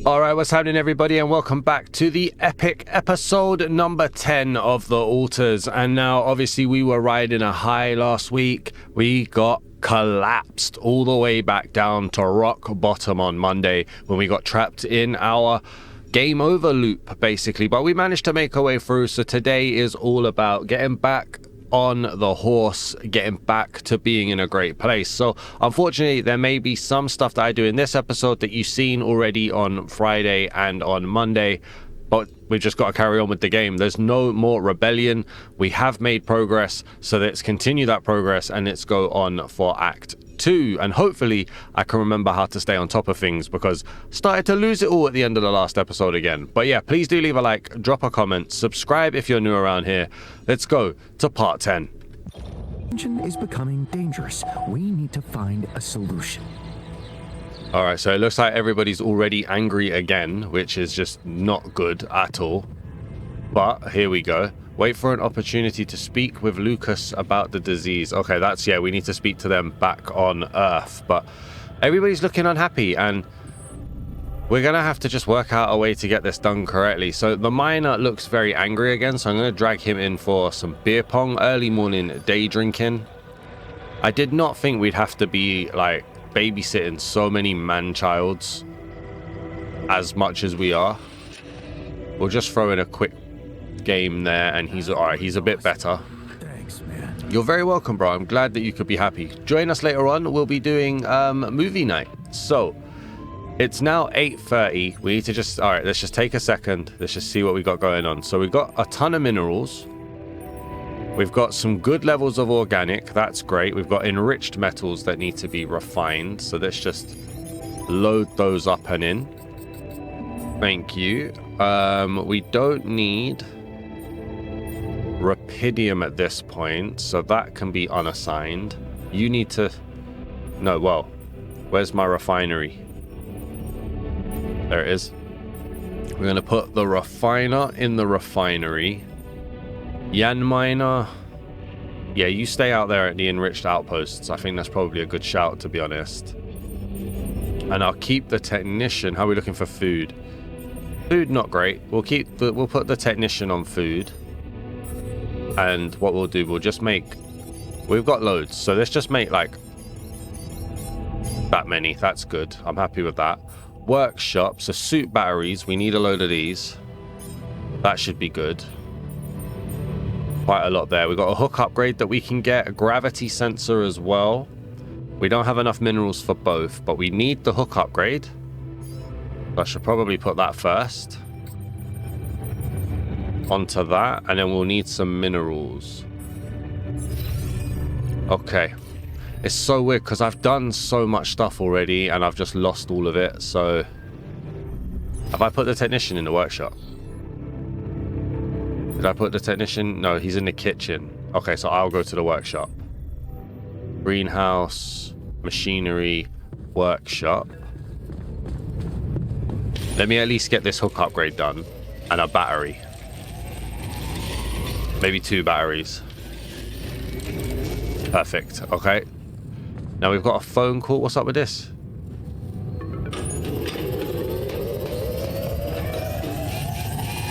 Alright, what's happening everybody, and welcome back to the epic episode number 10 of the Alters. And now obviously we were riding a high last week. We got collapsed all the way back down to rock bottom on Monday when we got trapped in our game over loop basically, but we managed to make our way through. So today is all about getting back on the horse, getting back to being in a great place. So unfortunately there may be some stuff that I do in this episode that you've seen already on Friday and on Monday, but we've just got to carry on with the game. There's no more rebellion. We have made progress, so let's continue that progress and let's go on for Act 2. And hopefully I can remember how to stay on top of things, because I started to lose it all at the end of the last episode again. But yeah, please do leave a like, drop a comment, subscribe if you're new around here. Let's go to part 10. Tension is becoming dangerous. We need to find a solution. All right, so it looks like everybody's already angry again, which is just not good at all. But here we go. Wait for an opportunity to speak with Lucas about the disease. Okay, that's, yeah, we need to speak to them back on Earth. But everybody's looking unhappy, and we're going to have to just work out a way to get this done correctly. So the miner looks very angry again, so I'm going to drag him in for some beer pong, early morning day drinking. I did not think we'd have to be, like, babysitting so many man-childs as much as we are. We'll just throw in a quick game there, and he's all right. He's a bit better. Thanks, man. You're very welcome, bro. I'm glad that you could be happy. Join us later on. We'll be doing movie night. So it's now 8:30. We need to just, all right, let's just take a second. Let's just see what we got going on. So we've got a ton of minerals. We've got some good levels of organic. That's great. We've got enriched metals that need to be refined. So let's just load those up and in. Thank you. We don't need rapidium at this point, so that can be unassigned. You need to... No, well, where's my refinery? There it is. We're going to put the refiner in the refinery. Yan miner, yeah, you stay out there at the enriched outposts. I think that's probably a good shout, to be honest. And I'll keep the technician. How are we looking for food? Food not great. We'll put the technician on food. And what we'll do, we'll just make, we've got loads, so let's just make like that many. That's good. I'm happy with that. Workshop, so suit batteries, we need a load of these. That should be good. Quite a lot there. We've got a hook upgrade that we can get, a gravity sensor as well. We don't have enough minerals for both, but we need the hook upgrade. I should probably put that first. Onto that, and then we'll need some minerals. Okay. It's so weird because I've done so much stuff already and I've just lost all of it. So have I put the technician in the workshop? Did I put the technician? No, he's in the kitchen. Okay, so I'll go to the workshop. Greenhouse, machinery, workshop. Let me at least get this hook upgrade done. And a battery. Maybe 2 batteries. Perfect. Okay. Now we've got a phone call. What's up with this?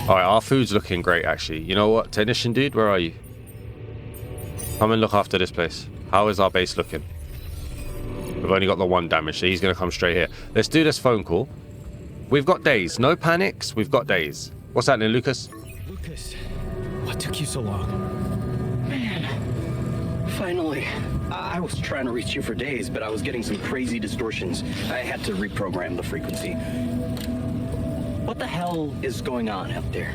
Alright, our food's looking great, actually. You know what? Technician dude, where are you? Come and look after this place. How is our base looking? We've only got the 1 damage, so he's going to come straight here. Let's do this phone call. We've got days. No panics. We've got days. What's happening, Lucas? Lucas, what took you so long? Man, finally. I was trying to reach you for days, but I was getting some crazy distortions. I had to reprogram the frequency. What the hell is going on out there?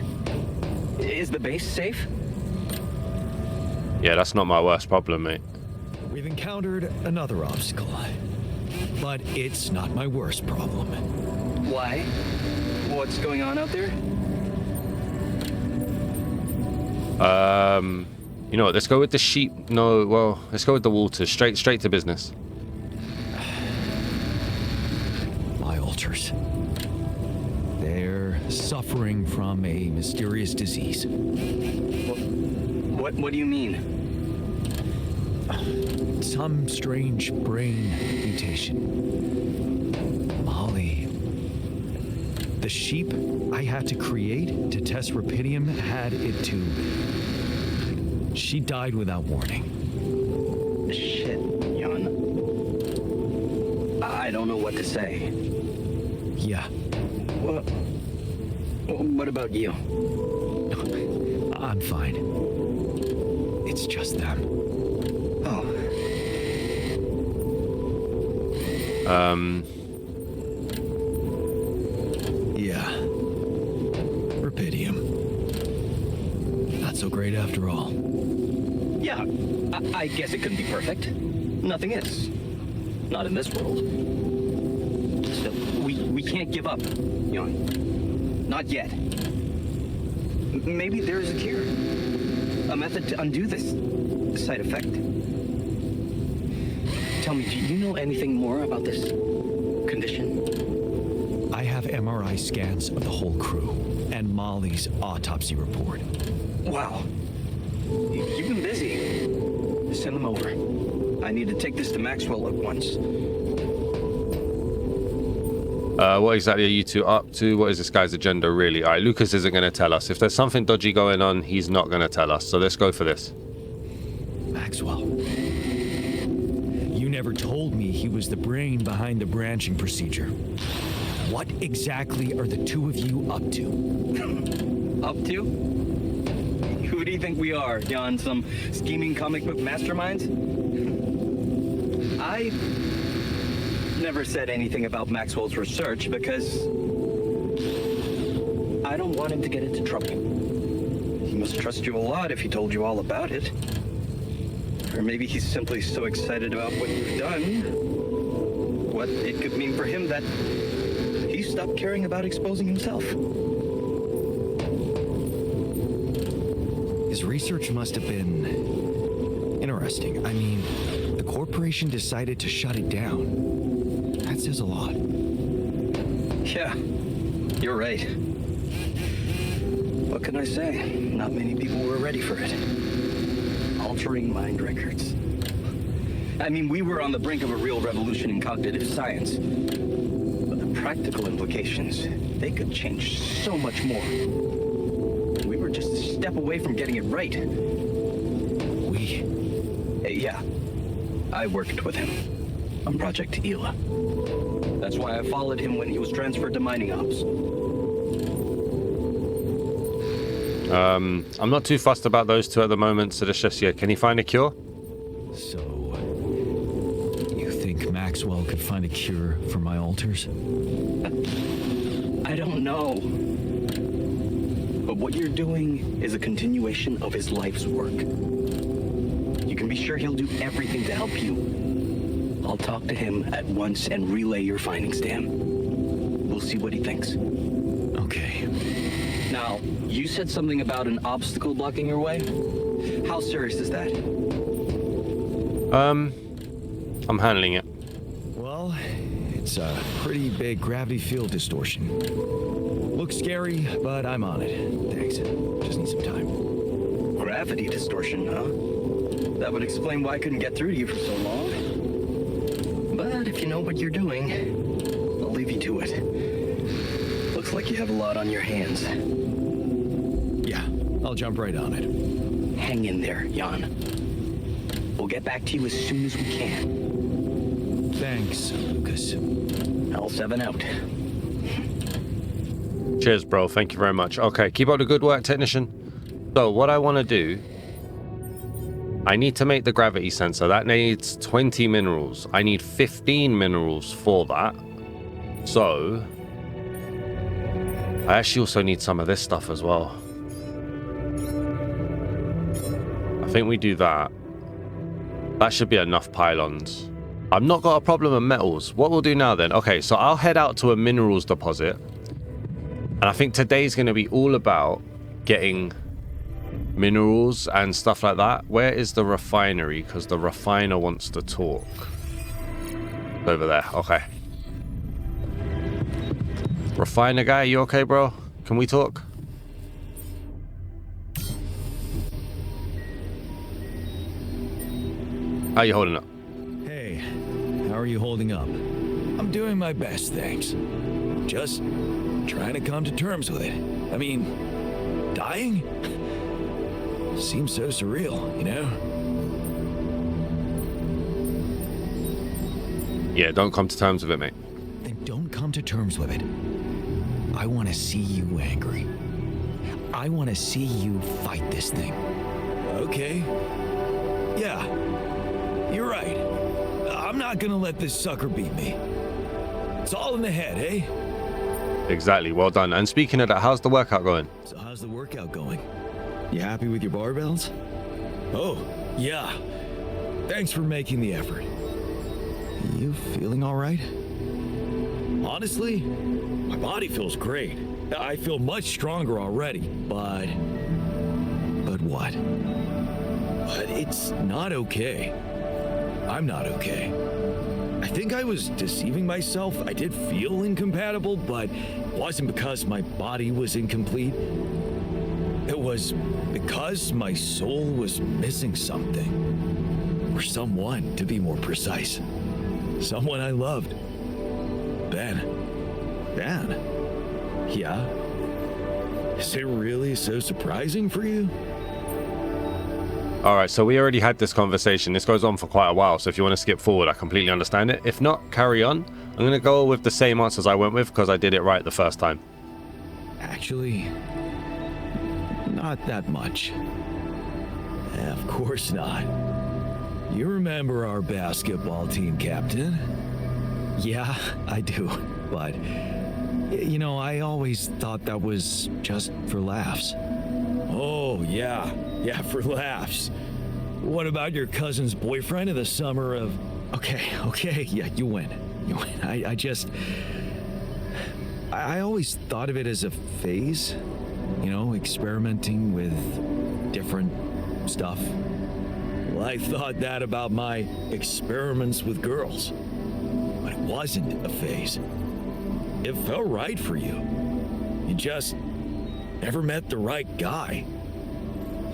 Is the base safe? Yeah, that's not my worst problem, mate. We've encountered another obstacle, but it's not my worst problem. Why? What's going on out there? You know what? Let's go with the sheep. No, well, let's go with the Walters. Straight to business. My alters. They're suffering from a mysterious disease. What do you mean? Some strange brain mutation. Molly. The sheep I had to create to test rupidium had it too. She died without warning. Shit, Jan. I don't know what to say. Yeah, What about you? I'm fine. It's just them. Oh, Yeah. Rupidium. Not so great after all. yeah. I guess it couldn't be perfect. Nothing is. Not in this world. Still, we can't give up, Jan. Not yet. Maybe there is a cure. A method to undo this side effect. Tell me, do you know anything more about this condition? I have MRI scans of the whole crew and Molly's autopsy report. Wow. You've been busy. Send them over. I need to take this to Maxwell at once. What exactly are you two up to? What is this guy's agenda, really? All right, Lucas isn't going to tell us. If there's something dodgy going on, he's not going to tell us. So let's go for this. Maxwell. You never told me he was the brain behind the branching procedure. What exactly are the two of you up to? Up to? Who do you think we are, Jan? Some scheming comic book masterminds? I never said anything about Maxwell's research because I don't want him to get into trouble. He must trust you a lot if he told you all about it. Or maybe he's simply so excited about what you've done, what it could mean for him that he stopped caring about exposing himself. His research must have been interesting. I mean, the corporation decided to shut it down. That says a lot. Yeah, you're right. What can I say? Not many people were ready for it. Altering mind records. I mean, we were on the brink of a real revolution in cognitive science. But the practical implications, they could change so much more. We were just a step away from getting it right. Yeah, I worked with him on Project Ela. That's why I followed him when he was transferred to mining ops. I'm not too fussed about those two at the moment, so let's just, yeah, can he find a cure? So, you think Maxwell could find a cure for my alters? I don't know. But what you're doing is a continuation of his life's work. You can be sure he'll do everything to help you. I'll talk to him at once and relay your findings to him. We'll see what he thinks. Okay. Now, you said something about an obstacle blocking your way? How serious is that? I'm handling it. Well, it's a pretty big gravity field distortion. Looks scary, but I'm on it. Thanks. Just need some time. Gravity distortion, huh? That would explain why I couldn't get through to you for so long. But if you know what you're doing, I'll leave you to it. Looks like you have a lot on your hands. Yeah, I'll jump right on it. Hang in there, Jan. We'll get back to you as soon as we can. Thanks, Lucas. L7 out. Cheers, bro. Thank you very much. Okay, keep up the good work, technician. So what I want to do, I need to make the gravity sensor. That needs 20 minerals. I need 15 minerals for that. So I actually also need some of this stuff as well. I think we do that. That should be enough pylons. I've not got a problem with metals. What we'll do now then, okay, so I'll head out to a minerals deposit. And I think today's going to be all about getting minerals and stuff like that. Where is the refinery? Because the refiner wants to talk. Over there, okay. Refiner guy, you okay, bro? Can we talk? How you holding up? Hey, how are you holding up? I'm doing my best, thanks. Just trying to come to terms with it. I mean, dying? Seems so surreal, you know? Yeah, don't come to terms with it, mate. Then don't come to terms with it. I want to see you angry. I want to see you fight this thing. Okay. Yeah. You're right. I'm not gonna let this sucker beat me. It's all in the head, eh? Exactly. Well done. And speaking of that, how's the workout going? So how's the workout going? You happy with your barbells? Oh, yeah. Thanks for making the effort. You feeling all right? Honestly, my body feels great. I feel much stronger already, but what? But it's not okay. I'm not okay. I think I was deceiving myself. I did feel incompatible, but it wasn't because my body was incomplete. It was because my soul was missing something. Or someone, to be more precise. Someone I loved. Ben. Ben? Yeah? Is it really so surprising for you? All right, so we already had this conversation. This goes on for quite a while, so if you want to skip forward, I completely understand it. If not, carry on. I'm going to go with the same answers I went with because I did it right the first time. Actually, not that much. Of course not. You remember our basketball team captain? Yeah, I do. But, you know, I always thought that was just for laughs. Oh, yeah. Yeah, for laughs. What about your cousin's boyfriend in the summer of... Okay, yeah, you win. You win. I always thought of it as a phase. You know, experimenting with different stuff. Well, I thought that about my experiments with girls. But it wasn't a phase. It felt right for you. You just never met the right guy.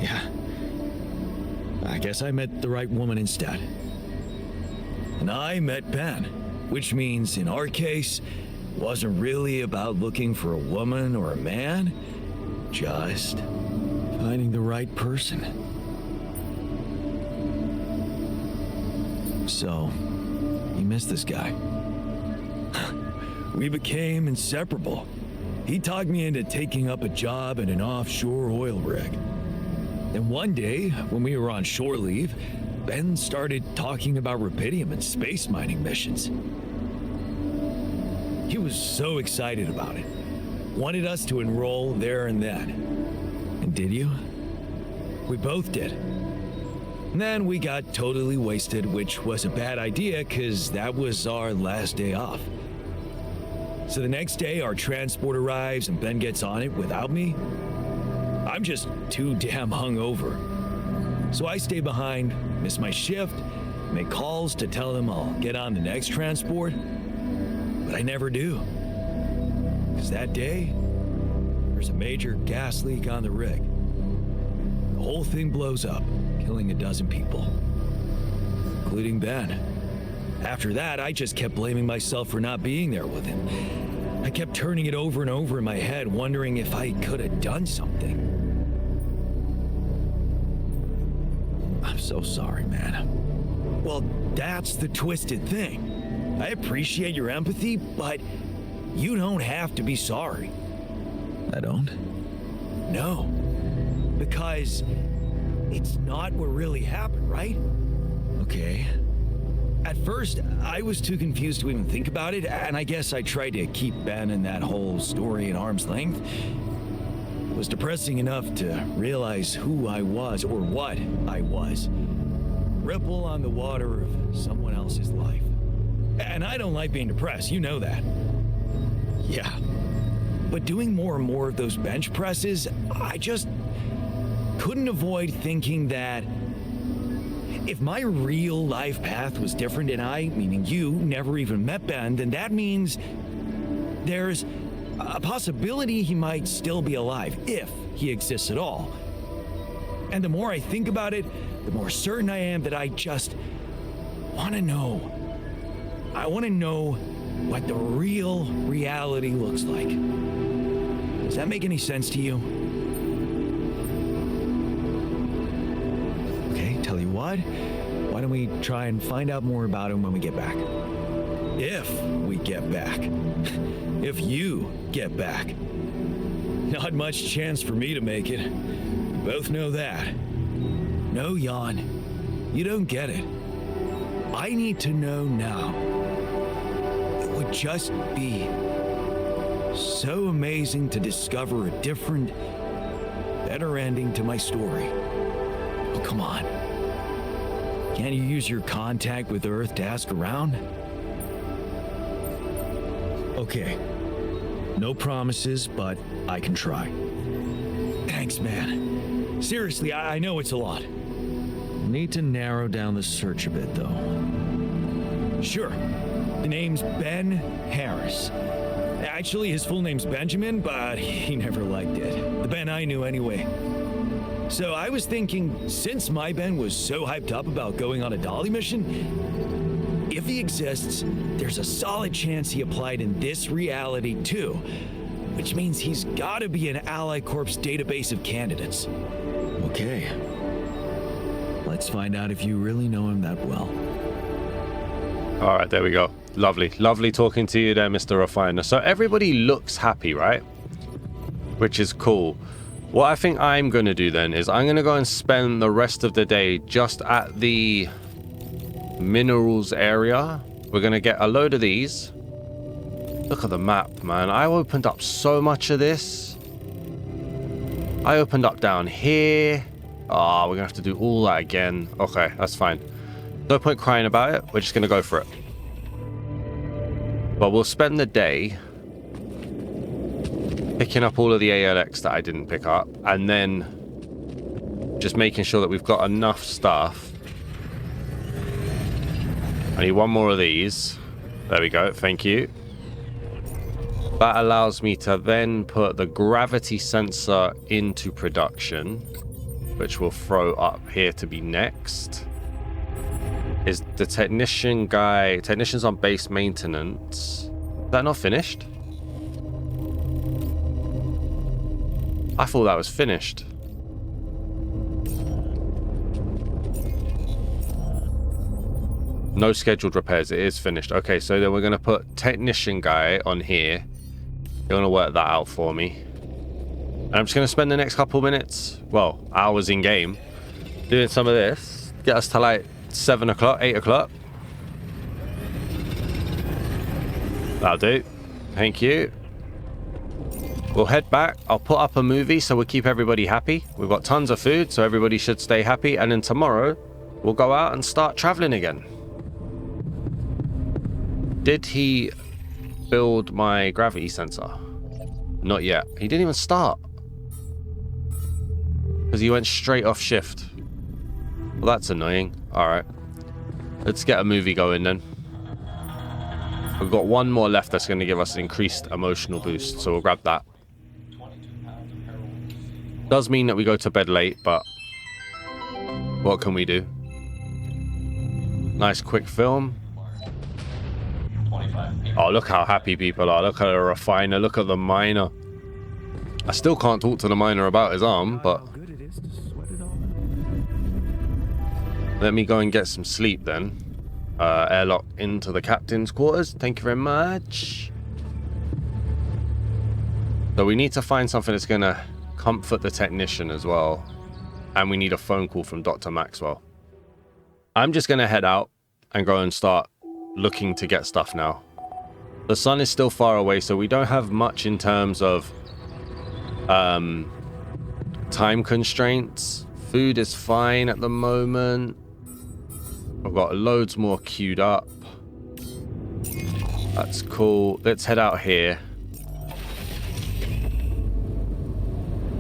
Yeah. I guess I met the right woman instead. And I met Ben, which means in our case, it wasn't really about looking for a woman or a man, just finding the right person. So, you missed this guy. We became inseparable. He talked me into taking up a job at an offshore oil rig. Then one day, when we were on shore leave, Ben started talking about rubidium and space mining missions. He was so excited about it. Wanted us to enroll there and then. And did you? We both did. And then we got totally wasted, which was a bad idea because that was our last day off. So the next day, our transport arrives and Ben gets on it without me. I'm just too damn hungover. So I stay behind, miss my shift, make calls to tell them I'll get on the next transport. But I never do. Because that day, there's a major gas leak on the rig. The whole thing blows up, killing a dozen people, including Ben. After that, I just kept blaming myself for not being there with him. I kept turning it over and over in my head, wondering if I could have done something. I'm so sorry, man. Well, that's the twisted thing. I appreciate your empathy, but you don't have to be sorry. I don't? No. Because it's not what really happened, right? Okay. At first, I was too confused to even think about it, and I guess I tried to keep Ben and that whole story at arm's length. It was depressing enough to realize who I was, or what I was. Ripple on the water of someone else's life. And I don't like being depressed, you know that. Yeah. But doing more and more of those bench presses, I just couldn't avoid thinking that if my real life path was different and I, meaning you, never even met Ben, then that means there's a possibility he might still be alive, if he exists at all. And the more I think about it, the more certain I am that I just want to know. I want to know what the real reality looks like. Does that make any sense to you? Okay, tell you what. Why don't we try and find out more about him when we get back? If we get back. If you get back. Not much chance for me to make it. We both know that. No, Jan. You don't get it. I need to know now. It would just be so amazing to discover a different, better ending to my story. Oh, come on. Can't you use your contact with Earth to ask around? Okay. No promises, but I can try. Thanks, man. Seriously, I know it's a lot. Need to narrow down the search a bit, though. Sure. The name's Ben Harris. Actually, his full name's Benjamin, but he never liked it. The Ben I knew anyway. So I was thinking, since my Ben was so hyped up about going on a Dolly mission, if he exists, there's a solid chance he applied in this reality too, which means he's gotta be an Ally Corps database of candidates. Okay. Let's find out if you really know him that well. All right, there we go. Lovely. Lovely talking to you there, Mr. Refiner. So everybody looks happy, right? Which is cool. What I think I'm going to do then is I'm going to go and spend the rest of the day just at the minerals area. We're going to get a load of these. Look at the map, man. I opened up so much of this. I opened up down here. Oh, we're going to have to do all that again. Okay, that's fine. No point crying about it. We're just going to go for it. But we'll spend the day picking up all of the ALX that I didn't pick up, and then just making sure that we've got enough stuff. I need one more of these. There we go. Thank you. That allows me to then put the gravity sensor into production, which we'll throw up here to be next. Is the technician's on base maintenance. Is that not finished? I thought that was finished. No scheduled repairs. It is finished. Okay, so then we're going to put technician guy on here. You're going to work that out for me. And I'm just going to spend the next couple minutes, well, hours in game, doing some of this. Get us to like 7 o'clock, 8 o'clock. That'll do. Thank you. We'll head back. I'll put up a movie so we'll keep everybody happy. We've got tons of food, so everybody should stay happy. And then tomorrow, we'll go out and start traveling again. Did he build my gravity sensor? Not yet. He didn't even start. Because he went straight off shift. Well, that's annoying. Alright. Let's get a movie going then. We've got one more left that's going to give us an increased emotional boost, so we'll grab that. Does mean that we go to bed late, but what can we do? Nice quick film. Oh, look how happy people are. Look at the refiner. Look at the miner. I still can't talk to the miner about his arm, but let me go and get some sleep then. Airlock into the captain's quarters. Thank you very much. So we need to find something that's going to comfort the technician as well. And we need a phone call from Dr. Maxwell. I'm just going to head out and go and start looking to get stuff now. The sun is still far away, so we don't have much in terms of time constraints. Food is fine at the moment. I've got loads more queued up. That's cool. Let's head out here.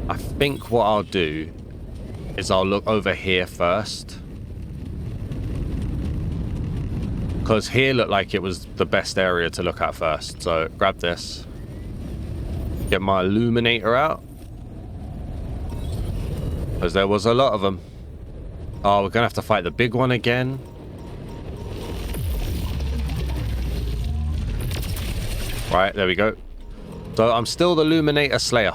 I think what I'll do is I'll look over here first. Because here looked like it was the best area to look at first. So grab this. Get my illuminator out. Because there was a lot of them. Oh, we're going to have to fight the big one again. Right, there we go. So I'm still the Luminator Slayer.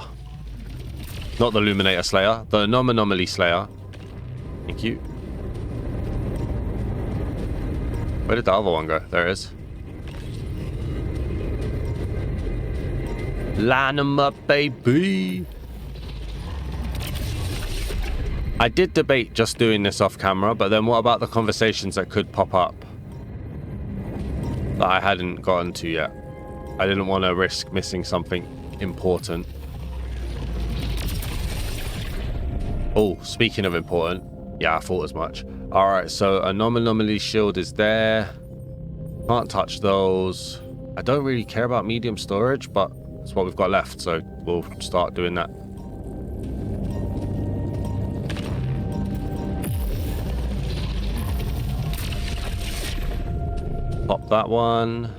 Not the Luminator Slayer, the Anomaly Slayer. Thank you. Where did the other one go? There it is. Line 'em up, baby. I did debate just doing this off camera, but then what about the conversations that could pop up that I hadn't gotten to yet? I didn't want to risk missing something important. Oh, speaking of important, yeah, I thought as much. Alright, so Anomaly shield is there. Can't touch those. I don't really care about medium storage, but it's what we've got left, so we'll start doing that. Pop that one.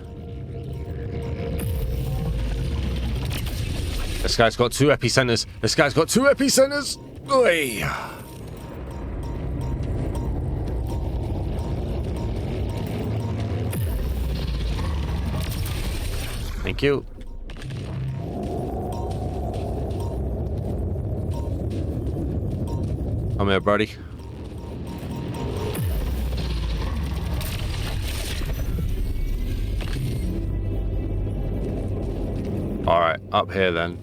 This guy's got 2 epicenters. This guy's got 2 epicenters. Oi. Thank you. Come here, buddy. All right, up here then.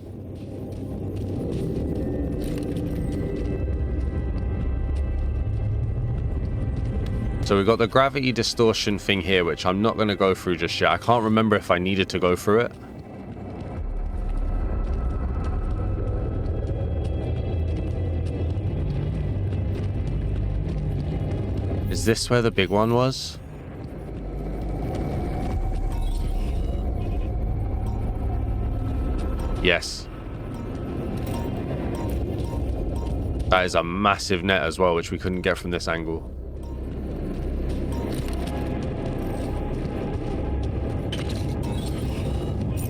So we've got the gravity distortion thing here, which I'm not going to go through just yet. I can't remember if I needed to go through it. Is this where the big one was? Yes. That is a massive net as well, which we couldn't get from this angle.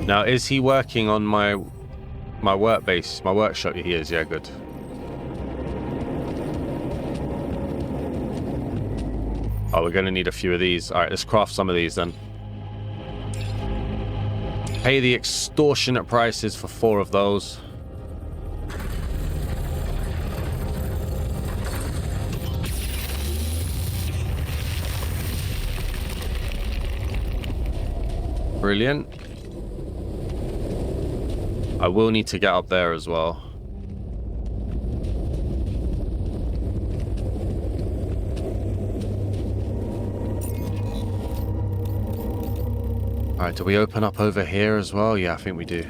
Now, is he working on my work base, my workshop? He is, yeah, good. Oh, we're gonna need a few of these. All right, let's craft some of these then. Pay the extortionate prices for 4 of those. Brilliant. I will need to get up there as well. Alright, do we open up over here as well? Yeah, I think we do.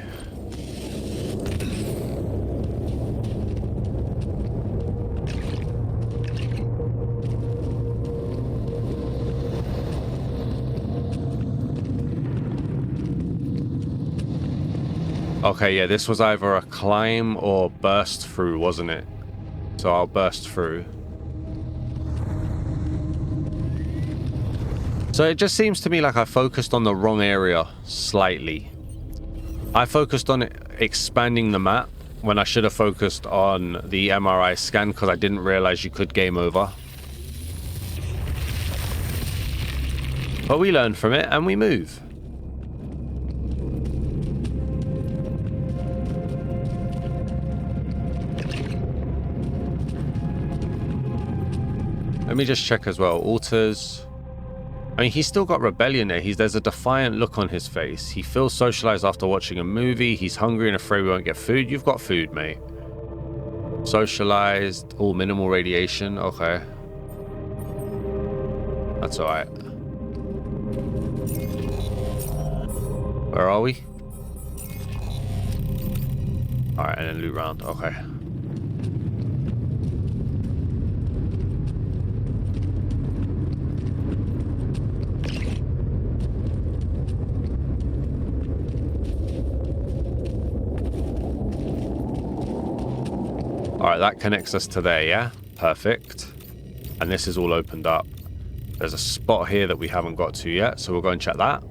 Okay, yeah, this was either a climb or burst through, wasn't it? So I'll burst through. So it just seems to me like I focused on the wrong area slightly. I focused on expanding the map when I should have focused on the MRI scan because I didn't realize you could game over. But we learn from it and we move. Let me just check as well. Alters. I mean, he's still got rebellion there. There's a defiant look on his face. He feels socialized after watching a movie. He's hungry and afraid we won't get food. You've got food, mate. Socialized. All minimal radiation. Okay. That's alright. Where are we? Alright, and then loot round. Okay. Alright, that connects us to there, yeah? Perfect. And this is all opened up. There's a spot here that we haven't got to yet, so we'll go and check that.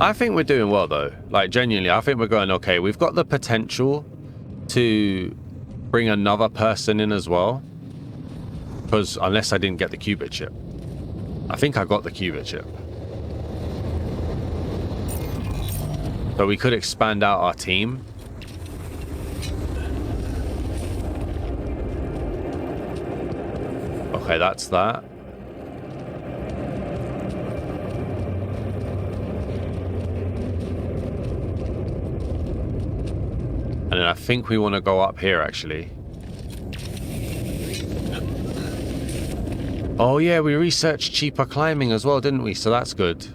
I think we're doing well, though. Like, genuinely, I think we're going okay. We've got the potential to bring another person in as well. Because, unless I didn't get the qubit chip. I think I got the qubit chip. So we could expand out our team. Okay, that's that. And then I think we want to go up here, actually. Oh yeah, we researched cheaper climbing as well, didn't we? So that's good.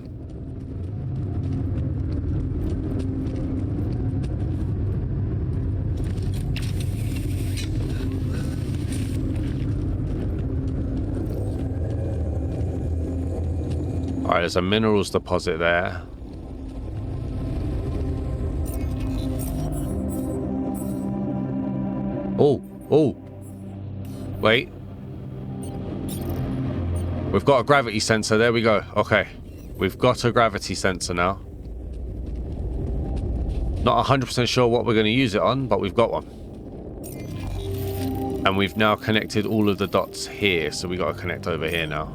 Alright, there's a minerals deposit there. Oh. Wait. We've got a gravity sensor. There we go. Okay. We've got a gravity sensor now. Not 100% sure what we're going to use it on, but we've got one. And we've now connected all of the dots here, so we got to connect over here now.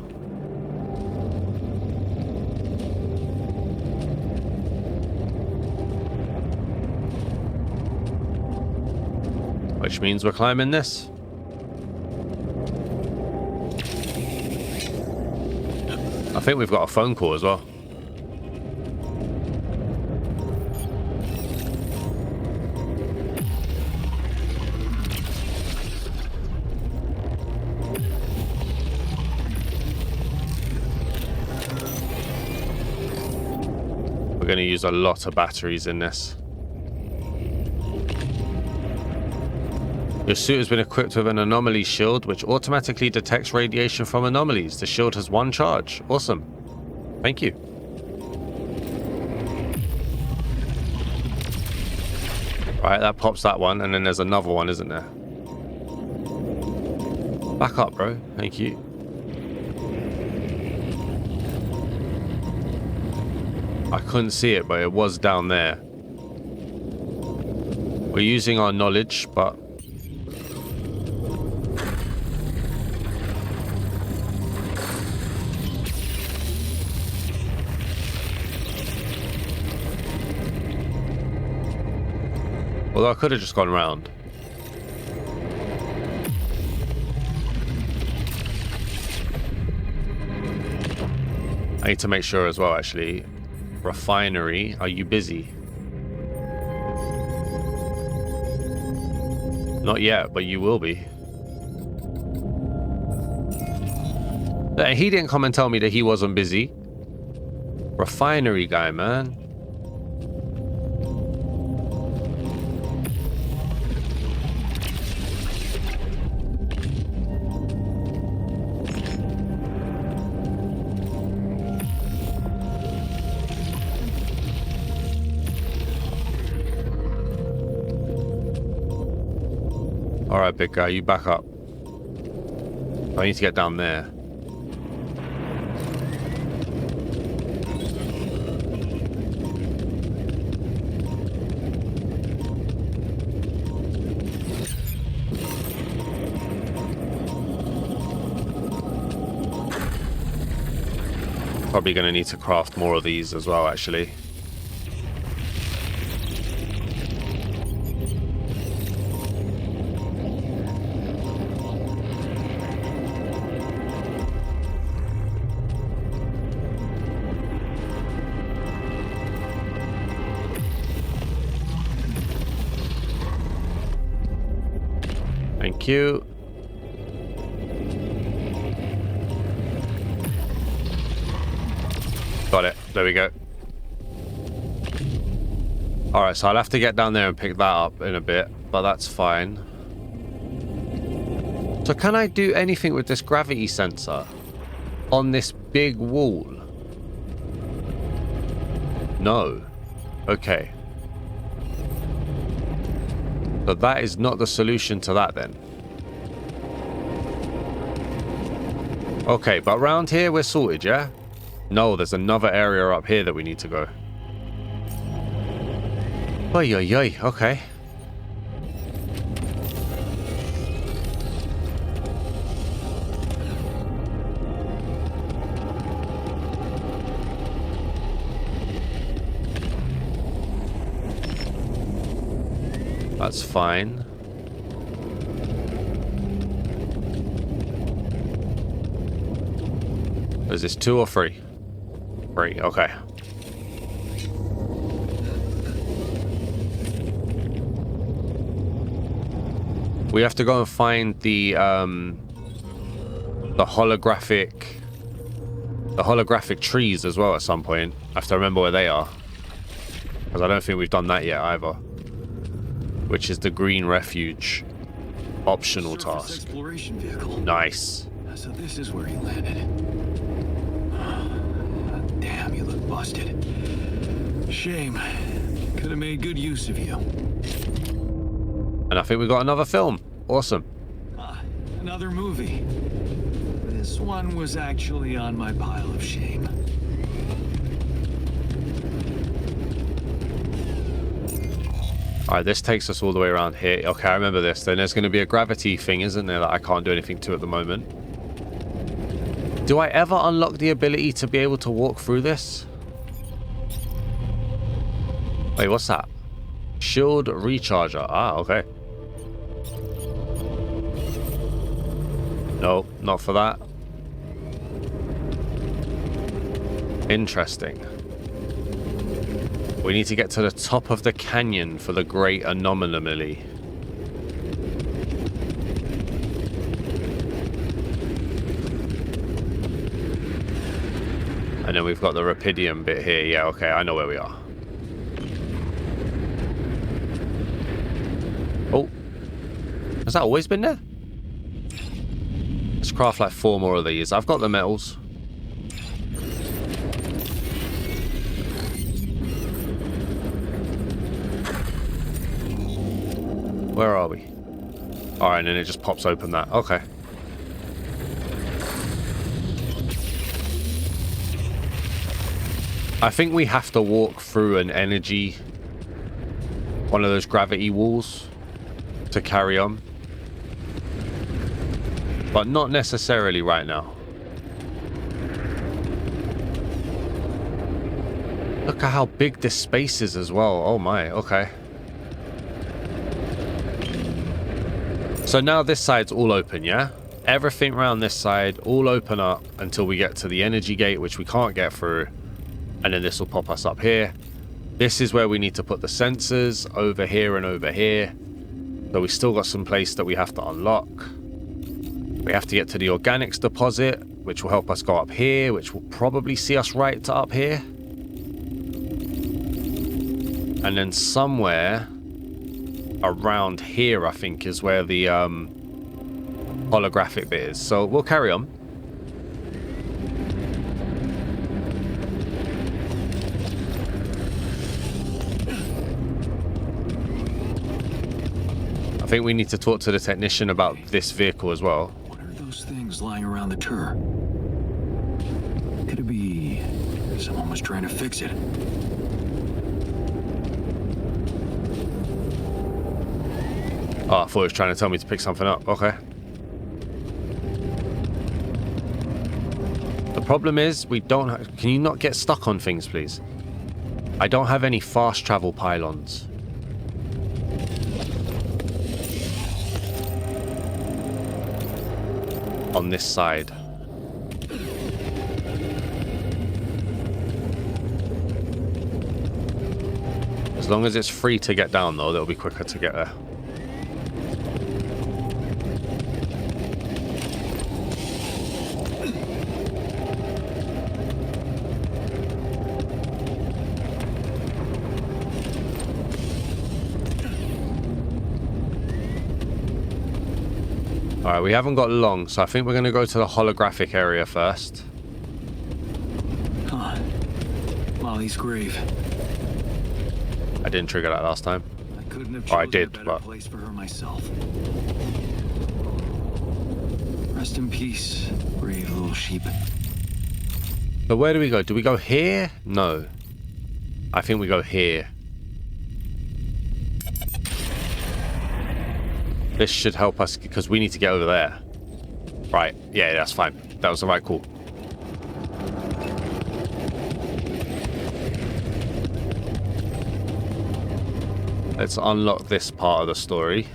Which means we're climbing this. I think we've got a phone call as well. We're going to use a lot of batteries in this. Your suit has been equipped with an anomaly shield, which automatically detects radiation from anomalies. The shield has 1 charge. Awesome. Thank you. Right, that pops that one, and then there's another one, isn't there? Back up, bro. Thank you. I couldn't see it, but it was down there. We're using our knowledge, but... Although I could have just gone around. I need to make sure as well, actually. Refinery, are you busy? Not yet, but you will be. He didn't come and tell me that he wasn't busy. Refinery guy, man. Alright, big guy, you back up. I need to get down there. Probably going to need to craft more of these as well, actually. Thank you. Got it. There we go. Alright, so I'll have to get down there and pick that up in a bit, but that's fine. So can I do anything with this gravity sensor on this big wall? No. Okay. But that is not the solution to that then. Okay, but around here we're sorted, yeah? No, there's another area up here that we need to go. Oy, oy, oy, okay. That's fine. Is this 2 or 3? 3, okay. We have to go and find the holographic trees as well at some point. I have to remember where they are, because I don't think we've done that yet either. Which is the green refuge optional task. Exploration vehicle. Nice. So this is where he landed. Damn, you look busted. Shame. Could have made good use of you. And I think we got another film. Awesome. Another movie. This one was actually on my pile of shame. Alright, this takes us all the way around here. Okay, I remember this. Then there's going to be a gravity thing, isn't there, that I can't do anything to at the moment. Do I ever unlock the ability to be able to walk through this? Wait, what's that? Shield recharger. Ah, okay. No, not for that. Interesting. We need to get to the top of the canyon for the Great Anomaly. And then we've got the Rapidium bit here. Yeah, okay, I know where we are. Oh. Has that always been there? Let's craft like 4 more of these. I've got the metals. Where are we? Alright, and then it just pops open that. Okay. I think we have to walk through an energy... one of those gravity walls to carry on. But not necessarily right now. Look at how big this space is as well. Oh my, okay. So now this side's all open, yeah? Everything around this side all open up until we get to the energy gate, which we can't get through. And then this will pop us up here. This is where we need to put the sensors, over here and over here. So we still got some place that we have to unlock. We have to get to the organics deposit, which will help us go up here, which will probably see us right to up here. And then somewhere around here, I think, is where the holographic bit is. So we'll carry on. I think we need to talk to the technician about this vehicle as well. What are those things lying around the tour? Could it be someone was trying to fix it? Oh, I thought he was trying to tell me to pick something up. Okay. The problem is we don't have... Can you not get stuck on things, please? I don't have any fast travel pylons. On this side. As long as it's free to get down, though, it'll be quicker to get there. Alright, we haven't got long, so I think we're going to go to the holographic area first. Huh. Molly's grave. I didn't trigger that last time. I couldn't have Or I chosen did, a better but... place for her myself. Rest in peace, brave little sheep. But where do we go? Do we go here? No. I think we go here. This should help us because we need to get over there. Right. Yeah, that's fine. That was the right call. Let's unlock this part of the story.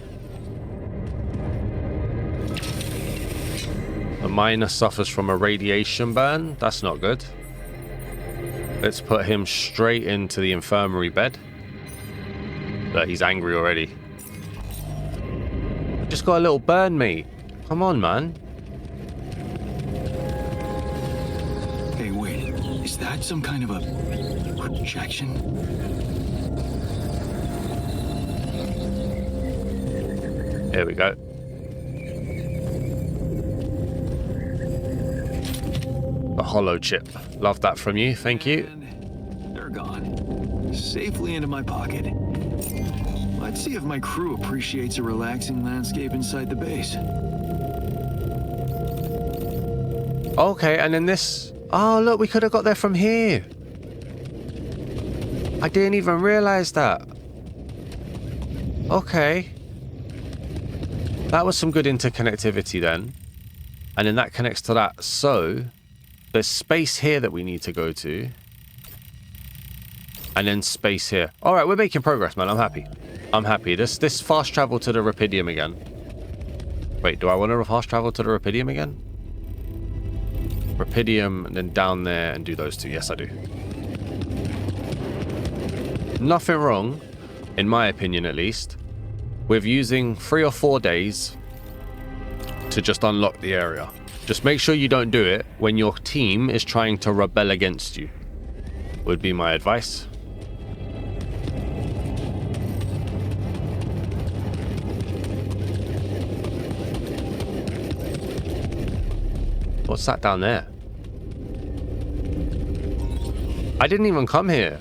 The miner suffers from a radiation burn. That's not good. Let's put him straight into the infirmary bed. But he's angry already. Just got a little burn, mate. Come on, man. Hey, wait. Is that some kind of a projection? Here we go. A hollow chip. Love that from you. Thank you. And they're gone. Safely into my pocket. Let's see if my crew appreciates a relaxing landscape inside the base. Okay, and then this... Oh, look, we could have got there from here. I didn't even realize that. Okay. That was some good interconnectivity then. And then that connects to that. So, there's space here that we need to go to. And then space here. All right, we're making progress, man. I'm happy. I'm happy. This fast travel to the Rapidium again. Wait, do I want to fast travel to the Rapidium again? Rapidium, and then down there and do those two. Yes, I do. Nothing wrong, in my opinion at least, with using 3 or 4 days to just unlock the area. Just make sure you don't do it when your team is trying to rebel against you, would be my advice. What's that down there? I didn't even come here.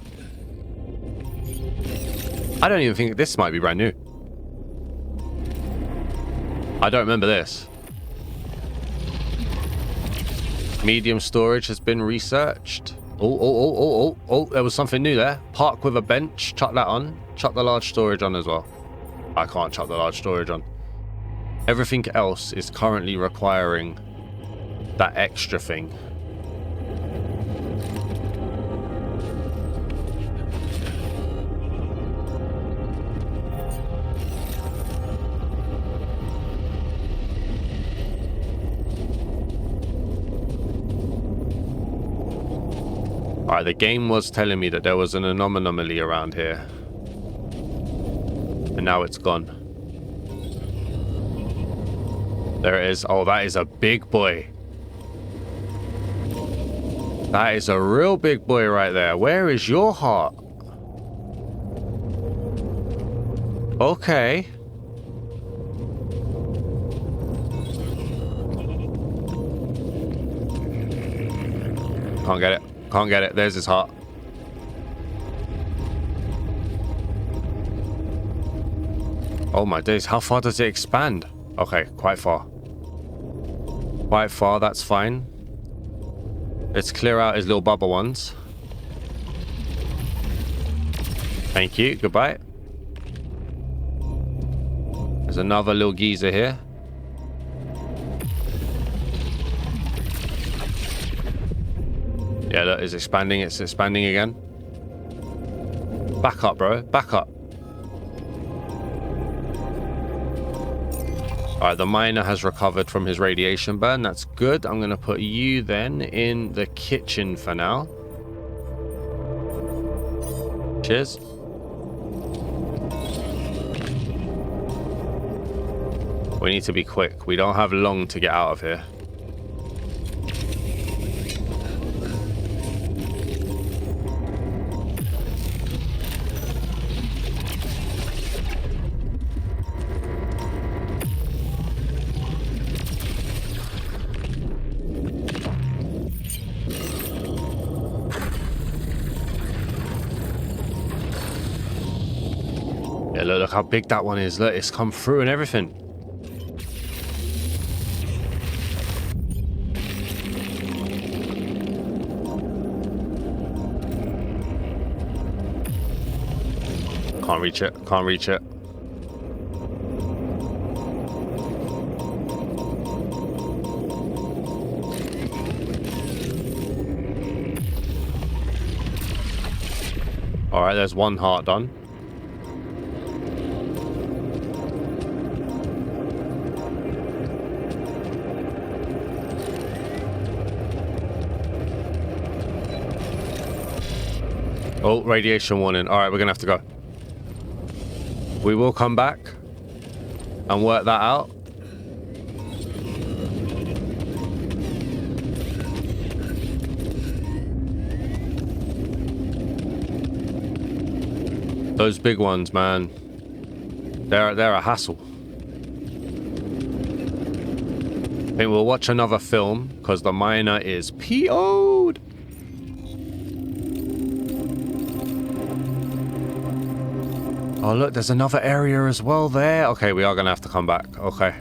I don't even think this might be brand new. I don't remember this. Medium storage has been researched. Oh, there was something new there. Park with a bench. Chuck that on. Chuck the large storage on as well. I can't chuck the large storage on. Everything else is currently requiring that extra thing. Alright, the game was telling me that there was an anomaly around here. And now it's gone. There it is. Oh, that is a big boy. That is a real big boy right there. Where is your heart? Okay. Can't get it. Can't get it. There's his heart. Oh my days. How far does it expand? Okay, quite far. Quite far. That's fine. Let's clear out his little bubble ones. Thank you. Goodbye. There's another little geezer here. Yeah, look, it's expanding. It's expanding again. Back up, bro. Back up. Alright, the miner has recovered from his radiation burn. That's good. I'm going to put you then in the kitchen for now. Cheers. We need to be quick. We don't have long to get out of here. Yeah, look how big that one is. Look, it's come through and everything. Can't reach it. Can't reach it. Alright, there's one heart done. Oh, radiation warning. All right, we're gonna have to go. We will come back and work that out. Those big ones, man. They're a hassle. I think we'll watch another film because the miner is PO'd. Oh, look, there's another area as well there. Okay, we are going to have to come back. Okay.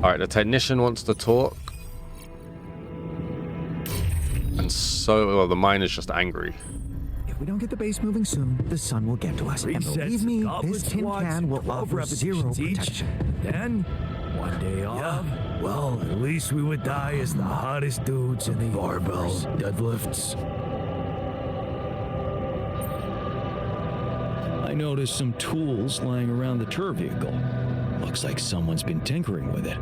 All right, the technician wants to talk. And so, well, the miner's just angry. If we don't get the base moving soon, the sun will get to us. And believe me, this tin can will offer zero protection. Then, one day off. Yeah, well, at least we would die as the hottest dudes in the barbell deadlifts. I noticed some tools lying around the tour vehicle. Looks like someone's been tinkering with it.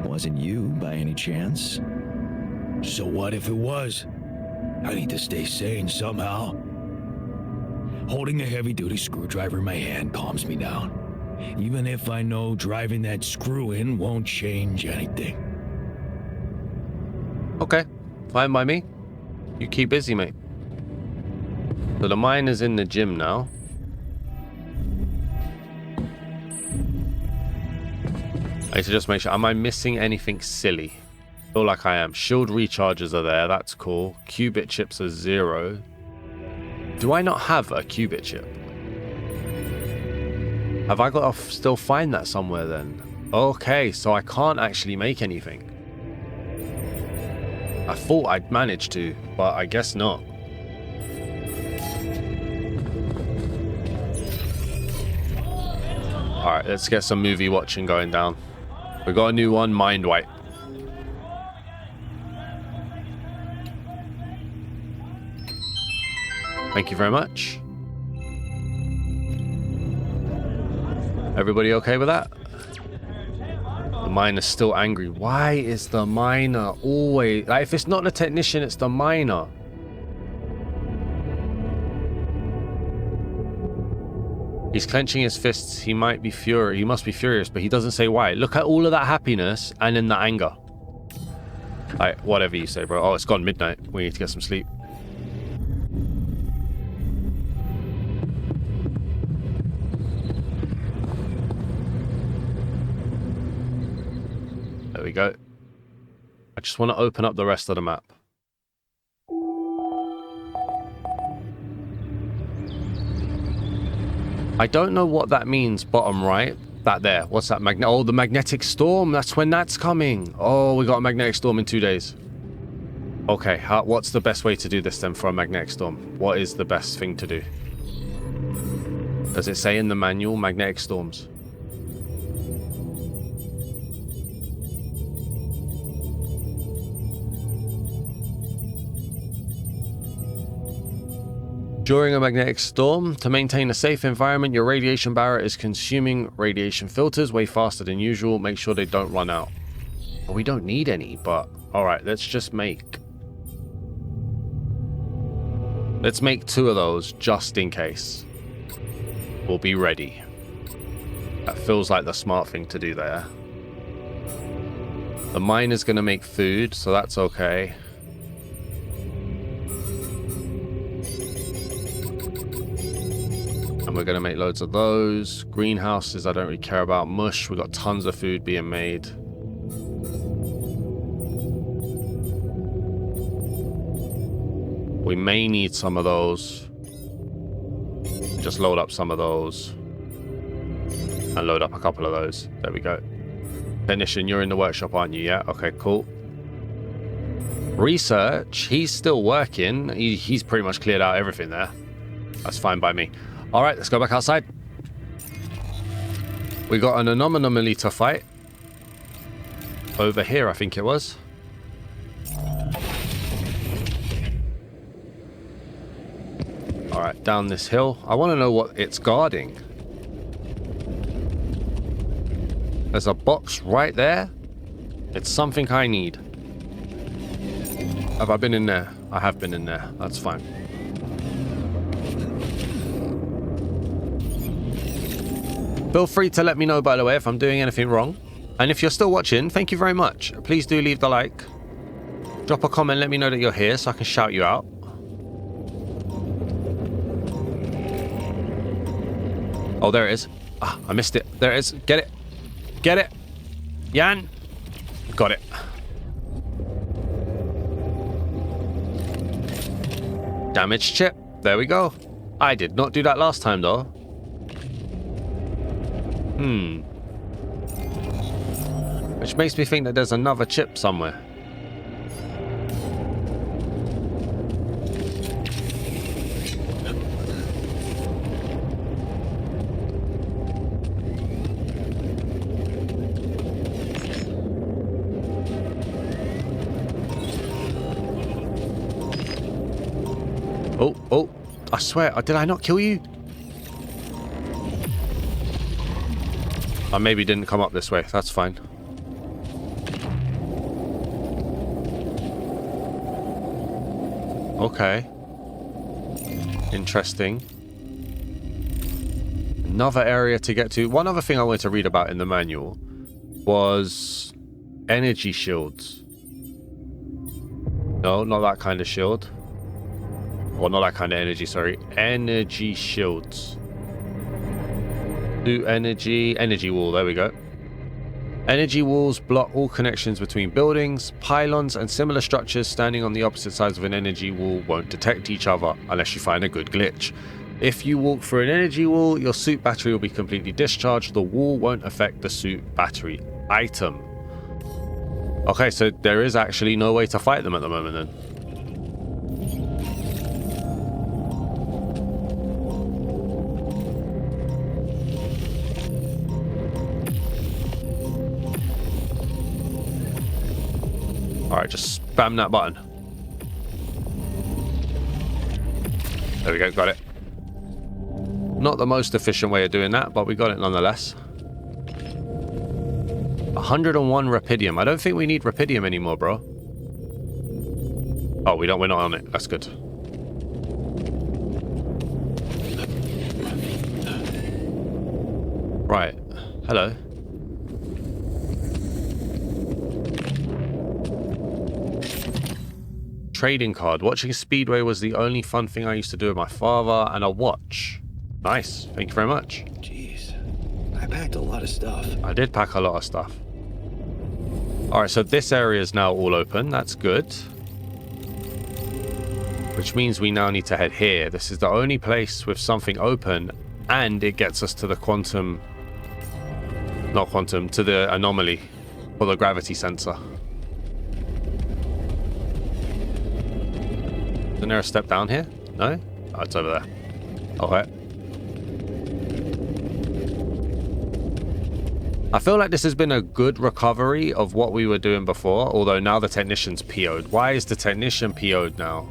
Wasn't you, by any chance? So what if it was? I need to stay sane somehow. Holding a heavy-duty screwdriver in my hand calms me down. Even if I know driving that screw-in won't change anything. Okay, fine by me. You keep busy, mate. So the miner's in the gym now. I need to just make sure. Am I missing anything silly? I feel like I am. Shield recharges are there. That's cool. Qubit chips are 0. Do I not have a qubit chip? Have I got to still find that somewhere then? Okay, so I can't actually make anything. I thought I'd managed to, but I guess not. Alright, let's get some movie watching going down. We got a new one, Mind Wipe. Thank you very much. Everybody okay with that? The miner's still angry. Why is the miner always... Like, if it's not the technician, it's the miner. He's clenching his fists. He might be furious. He must be furious, but he doesn't say why. Look at all of that happiness and then the anger. Like, whatever you say, bro. Oh, it's gone midnight. We need to get some sleep. There we go. I just want to open up the rest of the map. I don't know what that means, bottom right. That there. What's that? Oh, the magnetic storm. That's when that's coming. Oh, we got a magnetic storm in 2 days. Okay, what's the best way to do this then for a magnetic storm? What is the best thing to do? Does it say in the manual, magnetic storms? During a magnetic storm, to maintain a safe environment, your radiation barrier is consuming radiation filters way faster than usual. Make sure they don't run out. Well, we don't need any, but alright, let's just make... Let's make 2 of those just in case. We'll be ready. That feels like the smart thing to do there. The miner's going to make food, so that's okay. And we're going to make loads of those. Greenhouses, I don't really care about. Mush, we've got tons of food being made. We may need some of those. Just load up some of those. And load up a couple of those. There we go. Technician, you're in the workshop, aren't you? Yeah? Okay, cool. Research, he's still working. He's pretty much cleared out everything there. That's fine by me. All right, let's go back outside. We got an anomaly to fight. Over here, I think it was. All right, down this hill. I want to know what it's guarding. There's a box right there. It's something I need. Have I been in there? I have been in there. That's fine. Feel free to let me know, by the way, if I'm doing anything wrong. And if you're still watching, thank you very much. Please do leave the like. Drop a comment, let me know that you're here so I can shout you out. Oh, there it is. Ah, I missed it. There it is. Get it. Get it. Jan. Got it. Damaged chip. There we go. I did not do that last time, though. Which makes me think that there's another chip somewhere. Oh, I swear, did I not kill you? I maybe didn't come up this way, that's fine. Okay. Interesting. Another area to get to. One other thing I wanted to read about in the manual was energy shields. No, not that kind of shield. Well, not that kind of energy, sorry. Energy shields. Do energy wall, there we go. Energy walls block all connections between buildings. Pylons and similar structures standing on the opposite sides of an energy wall won't detect each other unless you find a good glitch. If you walk through an energy wall, your suit battery will be completely discharged. The wall won't affect the suit battery. Item. Okay, so there is actually no way to fight them at the moment then. Alright, just spam that button. There we go, got it. Not the most efficient way of doing that, but we got it nonetheless. 101 Rapidium. I don't think we need Rapidium anymore, bro. Oh, we're not on it. That's good. Right. Hello. Trading card. Watching Speedway was the only fun thing I used to do with my father, and a watch. Nice. Thank you very much. Jeez. I packed a lot of stuff. I did pack a lot of stuff. Alright, so this area is now all open. That's good. Which means we now need to head here. This is the only place with something open, and it gets us to the quantum... Not quantum, to the anomaly. For the gravity sensor. Isn't there a step down here? No? Oh, it's over there. Okay. I feel like this has been a good recovery of what we were doing before, although now the technician's PO'd. Why is the technician PO'd now?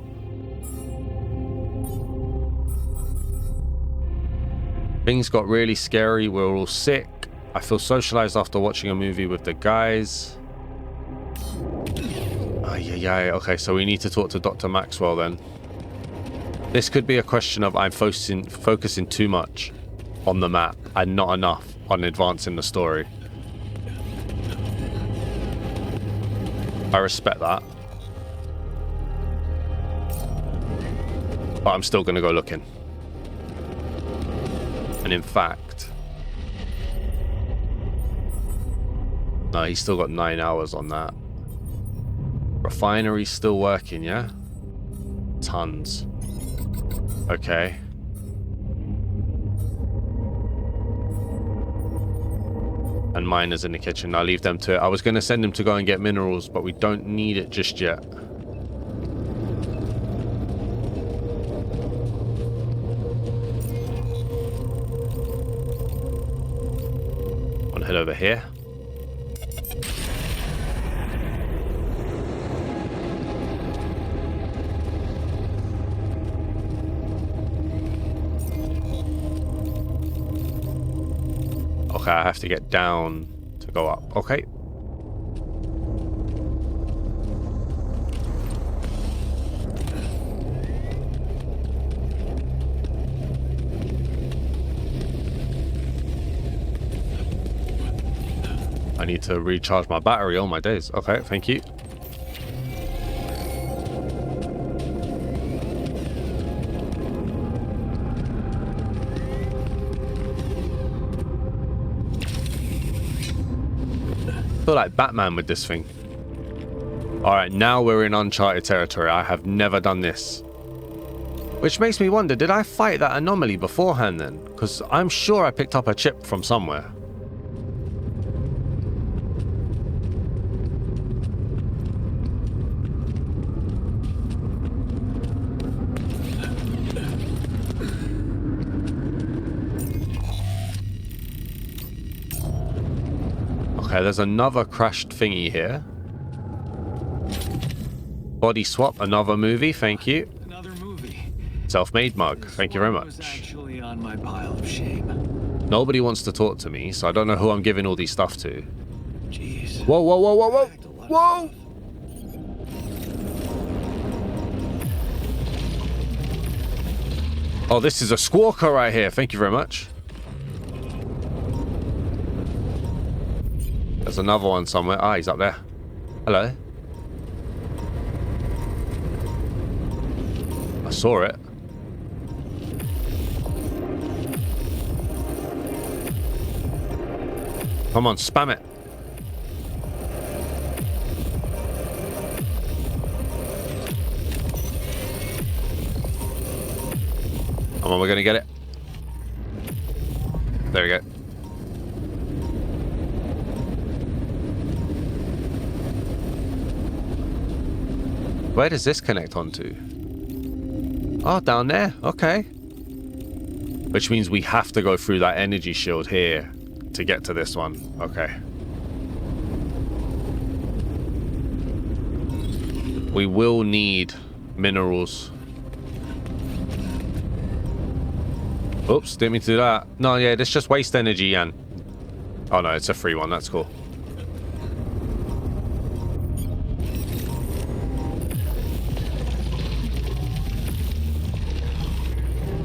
Things got really scary. We're all sick. I feel socialized after watching a movie with the guys. Yeah. Okay, so we need to talk to Dr. Maxwell then. This could be a question of I'm focusing too much on the map and not enough on advancing the story. I respect that. But I'm still going to go looking. And in fact... No, he's still got 9 hours on that. Refinery's still working, yeah? Tons. Okay. And miners in the kitchen. I'll leave them to it. I was going to send him to go and get minerals, but we don't need it just yet. I'll head over here. Okay, I have to get down to go up. Okay. I need to recharge my battery. Oh my days. Okay, thank you. I feel like Batman with this thing. Alright, now we're in uncharted territory. I have never done this. Which makes me wonder, did I fight that anomaly beforehand then? Because I'm sure I picked up a chip from somewhere. Okay, there's another crashed thingy here. Body swap, another movie, thank you. Another movie. Self-made mug, thank you very much. Was actually on my pile of shame. Nobody wants to talk to me, so I don't know who I'm giving all these stuff to. Jeez. Whoa, whoa, whoa, whoa, whoa! Whoa! Oh, this is a squawker right here, thank you very much. There's another one somewhere. Ah, he's up there. Hello. I saw it. Come on, spam it. Come on, we're gonna get it. There we go. Where does this connect onto? Oh, down there. Okay. Which means we have to go through that energy shield here to get to this one. Okay. We will need minerals. Oops, didn't mean to do that. No, yeah, that's just waste energy, Yan. Oh no, it's a free one. That's cool.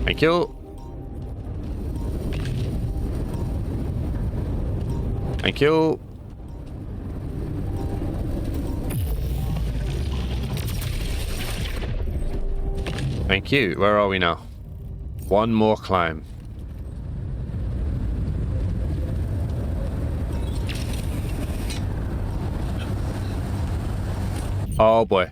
Thank you. Thank you. Thank you. Where are we now? One more climb. Oh boy.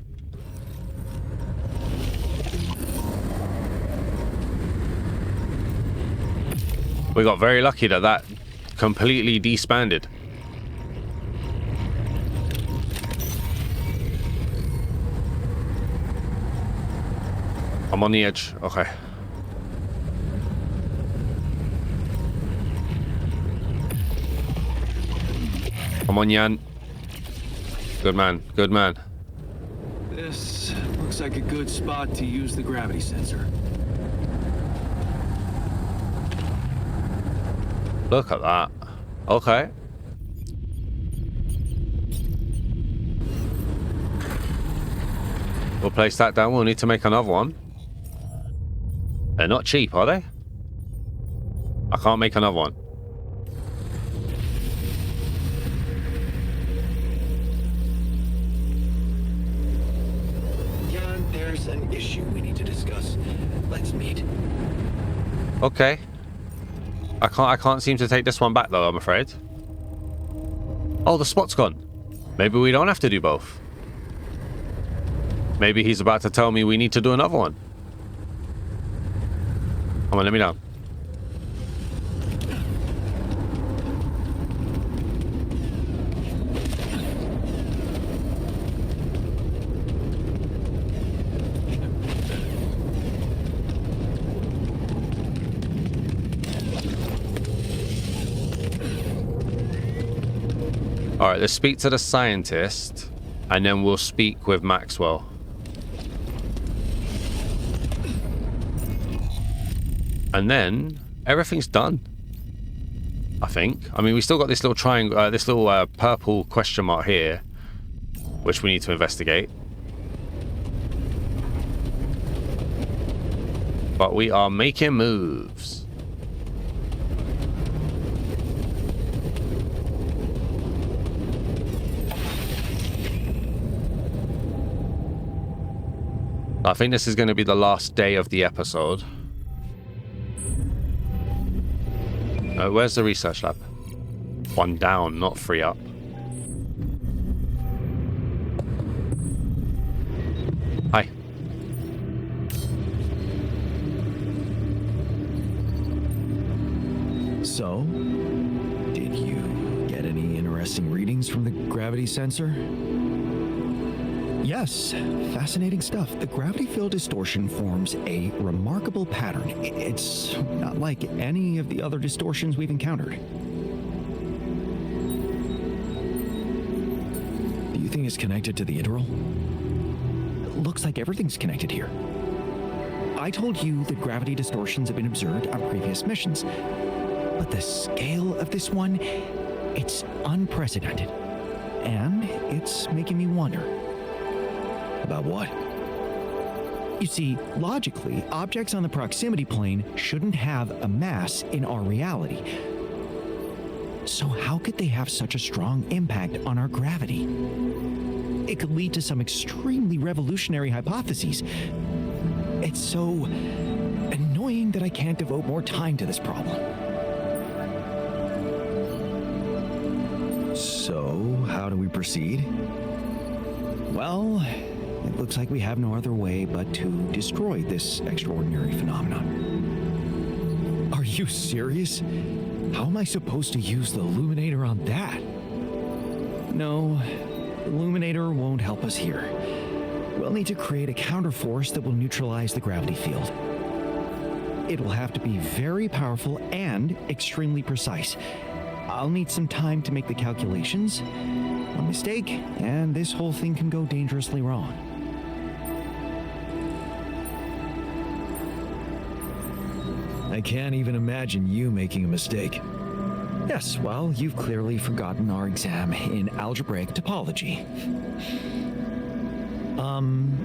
We got very lucky that that completely disbanded. I'm on the edge. Okay. Come on, Yan. Good man. Good man. This looks like a good spot to use the gravity sensor. Look at that. Okay. We'll place that down. We'll need to make another one. They're not cheap, are they? I can't make another one. Jan, there's an issue we need to discuss. Let's meet. Okay. I can't seem to take this one back though, I'm afraid. Oh, the spot's gone. Maybe we don't have to do both. Maybe he's about to tell me we need to do another one. Come on, let me down. Alright, let's speak to the scientist, and then we'll speak with Maxwell. And then everything's done, I think. I mean, we still got this little triangle, this little purple question mark here, which we need to investigate. But we are making moves. I think this is going to be the last day of the episode. Where's the research lab? 1 down, not 3 up. Hi. So, did you get any interesting readings from the gravity sensor? Yes, fascinating stuff. The gravity field distortion forms a remarkable pattern. It's not like any of the other distortions we've encountered. Do you think it's connected to the integral? Looks like everything's connected here. I told you that gravity distortions have been observed on previous missions, but the scale of this one, it's unprecedented. And it's making me wonder. About what? You see, logically, objects on the proximity plane shouldn't have a mass in our reality. So how could they have such a strong impact on our gravity? It could lead to some extremely revolutionary hypotheses. It's so annoying that I can't devote more time to this problem. So, how do we proceed? Well, it looks like we have no other way but to destroy this extraordinary phenomenon. Are you serious? How am I supposed to use the illuminator on that? No, the illuminator won't help us here. We'll need to create a counterforce that will neutralize the gravity field. It will have to be very powerful and extremely precise. I'll need some time to make the calculations. One mistake, and this whole thing can go dangerously wrong. I can't even imagine you making a mistake. Yes, well, you've clearly forgotten our exam in algebraic topology.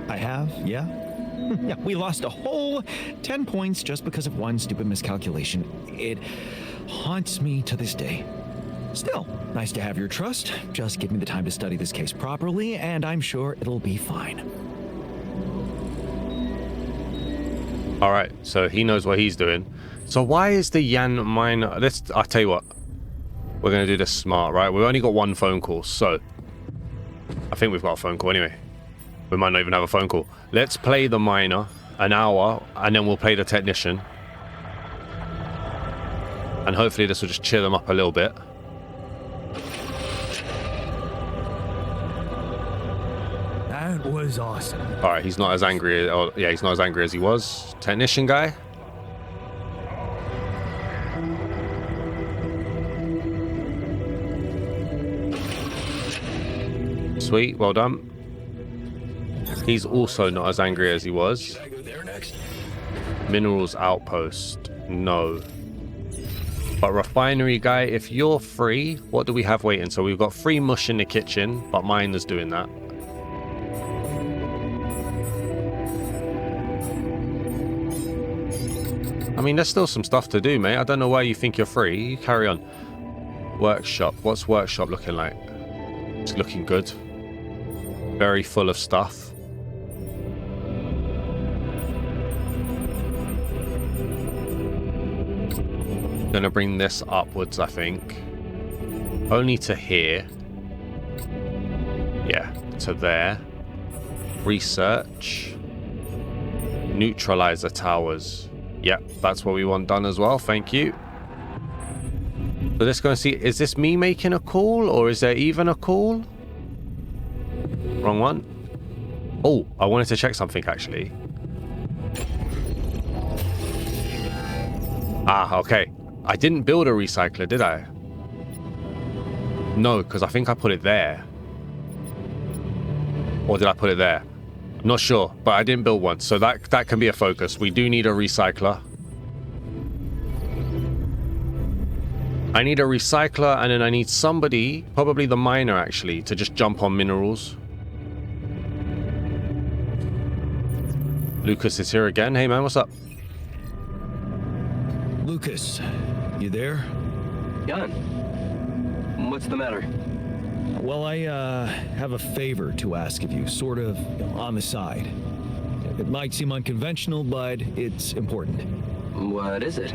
I have, yeah? Yeah, we lost a whole 10 points just because of one stupid miscalculation. It haunts me to this day. Still, nice to have your trust. Just give me the time to study this case properly, and I'm sure it'll be fine. All right, so he knows what he's doing. So why is the Yan miner... I'll tell you what. We're going to do this smart, right? We've only got 1 phone call, so... I think we've got a phone call anyway. We might not even have a phone call. Let's play the miner an hour, and then we'll play the technician. And hopefully this will just cheer them up a little bit. That was awesome. All right, he's not as angry. Yeah, he's not as angry as he was. Technician guy. Sweet, well done. He's also not as angry as he was. Should I go there next? Minerals outpost, no. But refinery guy, if you're free, what do we have waiting? So we've got free mush in the kitchen, but miner's doing that. I mean, there's still some stuff to do, mate. I don't know why you think you're free. You carry on. Workshop. What's workshop looking like? It's looking good. Very full of stuff. Gonna bring this upwards, I think. Only to here. Yeah, to there. Research. Neutralizer towers. Yep, that's what we want done as well. Thank you. So let's go and see. Is this me making a call, or is there even a call? Wrong one. Oh, I wanted to check something actually. Ah, okay. I didn't build a recycler, did I? No, because I think I put it there. Or did I put it there? I'm not sure, but I didn't build one, so that can be a focus. We do need a recycler. I need a recycler, and then I need somebody, probably the miner actually, to just jump on minerals. Lucas is here again. Hey man, what's up? Lucas, you there? Jan, what's the matter? Well, I have a favor to ask of you, sort of on the side. It might seem unconventional, but it's important. What is it?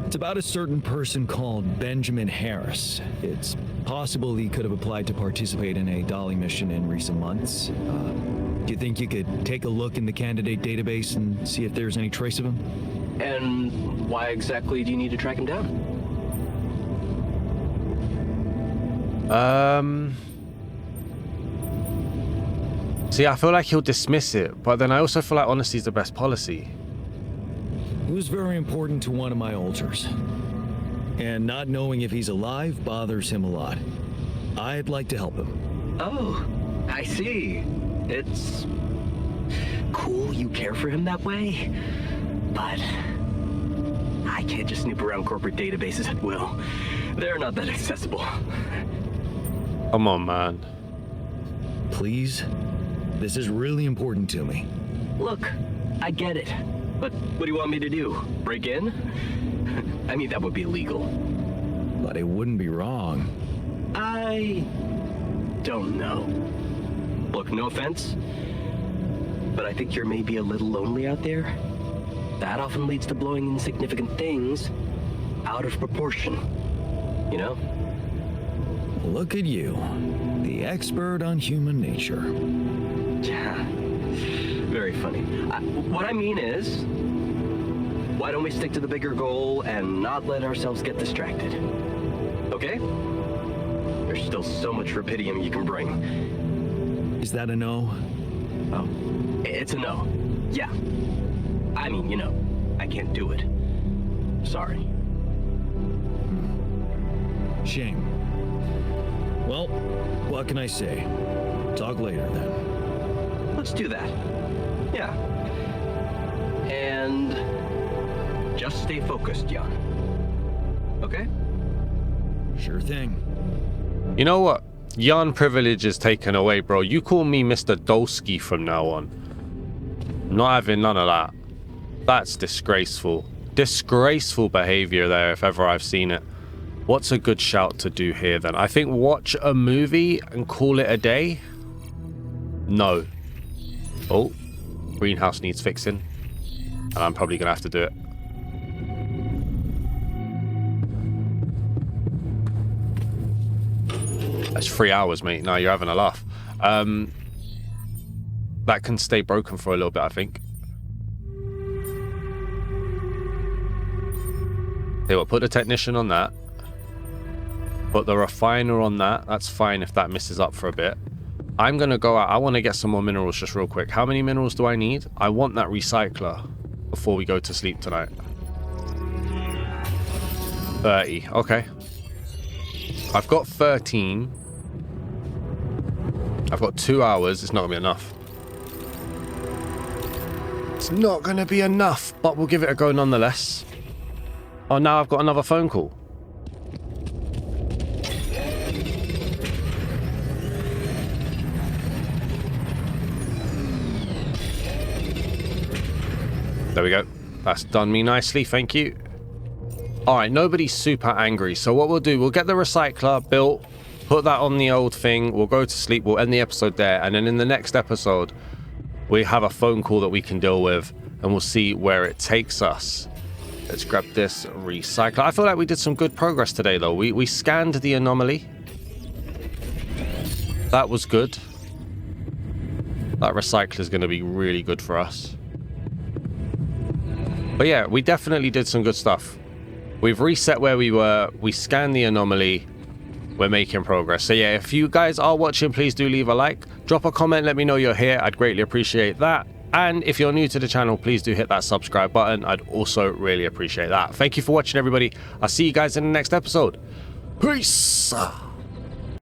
It's about a certain person called Benjamin Harris. It's possible he could have applied to participate in a Dolly mission in recent months. Do you think you could take a look in the candidate database and see if there's any trace of him? And why exactly do you need to track him down? See, I feel like he'll dismiss it, but then I also feel like honesty is the best policy. He was very important to one of my alters. And not knowing if he's alive bothers him a lot. I'd like to help him. Oh, I see. It's cool you care for him that way, but I can't just snoop around corporate databases at will. They're not that accessible. Come on, man. Please? This is really important to me. Look, I get it, but what do you want me to do? Break in? I mean, that would be illegal. But it wouldn't be wrong. I don't know. Look, no offense, but I think you're maybe a little lonely out there. That often leads to blowing insignificant things out of proportion, you know? Look at you, the expert on human nature. Yeah, very funny. What I mean is, why don't we stick to the bigger goal and not let ourselves get distracted? Okay? There's still so much rupidium you can bring. Is that a no? Oh, it's a no. Yeah. I mean, you know, I can't do it. Sorry. Shame. Well, what can I say? Talk later then. Let's do that. Yeah. And just stay focused, Jan. Okay? Sure thing. You know what? Yarn privilege is taken away, bro. You call me Mr. Dolsky from now on. I'm not having none of that. That's disgraceful. Disgraceful behavior there, if ever I've seen it. What's a good shout to do here then? I think watch a movie and call it a day? No. Oh, greenhouse needs fixing. And I'm probably going to have to do it. That's 3 hours, mate. Now you're having a laugh. That can stay broken for a little bit, I think. Okay, well, put the technician on that. Put the refiner on that. That's fine if that misses up for a bit. I'm going to go out. I want to get some more minerals just real quick. How many minerals do I need? I want that recycler before we go to sleep tonight. 30. Okay. I've got 13. I've got 2 hours. It's not going to be enough. It's not going to be enough, but we'll give it a go nonetheless. Oh, now I've got another phone call. There we go. That's done me nicely. Thank you. All right, nobody's super angry. So what we'll do, we'll get the recycler built, put that on the old thing. We'll go to sleep. We'll end the episode there. And then in the next episode, we have a phone call that we can deal with, and we'll see where it takes us. Let's grab this recycler. I feel like we did some good progress today, though. We scanned the anomaly. That was good. That recycler is going to be really good for us. But yeah, we definitely did some good stuff. We've reset where we were. We scanned the anomaly. We're making progress. So yeah, if you guys are watching, please do leave a like. Drop a comment. Let me know you're here. I'd greatly appreciate that. And if you're new to the channel, please do hit that subscribe button. I'd also really appreciate that. Thank you for watching, everybody. I'll see you guys in the next episode. Peace.